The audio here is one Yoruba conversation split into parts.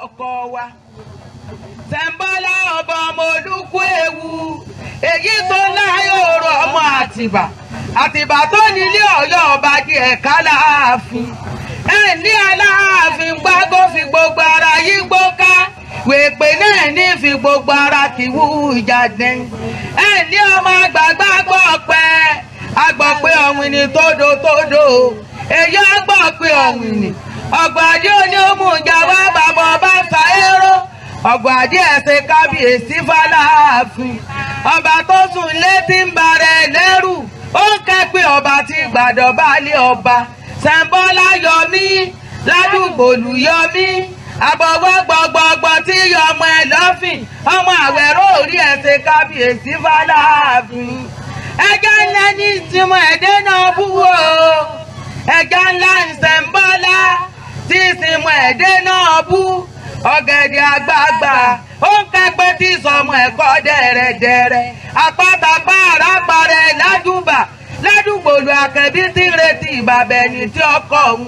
ọkọ wa Sẹ́ńbọ́lá ọba ọmọ olúkú ewu èyí tó láyé ọ̀rọ̀ ọmọ Àtìbà tó nílé Ọ̀yọ́ ọba di ẹ̀ka láàfin ẹni Aláàfin gbágbó fi gbogbo ara yí gbóká wèpè náà ní fi gbogbo ara kìwú ìjàdẹ ẹni ọmọ àgbàgbà gbọ́ pẹ́ agbọ́ pé ọ̀wìn ni tódò èyí agbọ́ pé ọ̀wìn ni ọ̀gbàdì òní òmùjà wá bàbá ọba fàárọ̀ ọ̀gbàdì ẹ̀sẹ̀ kábíyèsí fàlàáfin ọba tó sùn létí ń barẹ̀ lẹ́rù ó ń kẹ́pẹ́ ọba tí gbàdọ̀ bá lé ọba Sẹ́ńbọ́lá yọmí ládùúgbòlù yọmí àbọ̀wọ́ gbọ̀gbọ̀gbọ̀ tí yọmọ ẹ̀ lọ́fìn ọmọ Àwẹ̀rọ̀ orí ẹ̀sẹ̀ kábíyèsí fàlàáfin ẹja ńlá ní ìsinmi ẹ̀dẹ́ náà búwo ẹja ńlá Sẹ́ńbọ́lá tí ìsinmi ẹ̀dẹ́ náà bú ọ̀gẹ̀dẹ̀ àgbààgbà ó ń kẹ́pẹ́ tí sọmọ ẹ̀kọ́ dẹ̀rẹ̀dẹ̀rẹ̀ àpáta pààrà parẹ́ ládùúgbòlù àkẹ́bí tí ń retí ìbàbẹ̀ni tí ọkọ̀ òun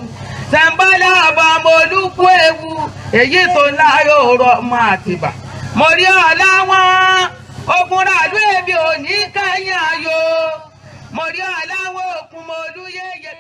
Sẹ́ńbọ́lá ọba ọmọ olúkú ewu èyí tó láyé ọ̀rọ̀ ọmọ Àtìbà mo rí ọ̀la wọn ogun ràlú èmi ò ní kẹ́yìn ayò mo rí ọ̀la wọn òkun mo olúyẹ̀yẹ.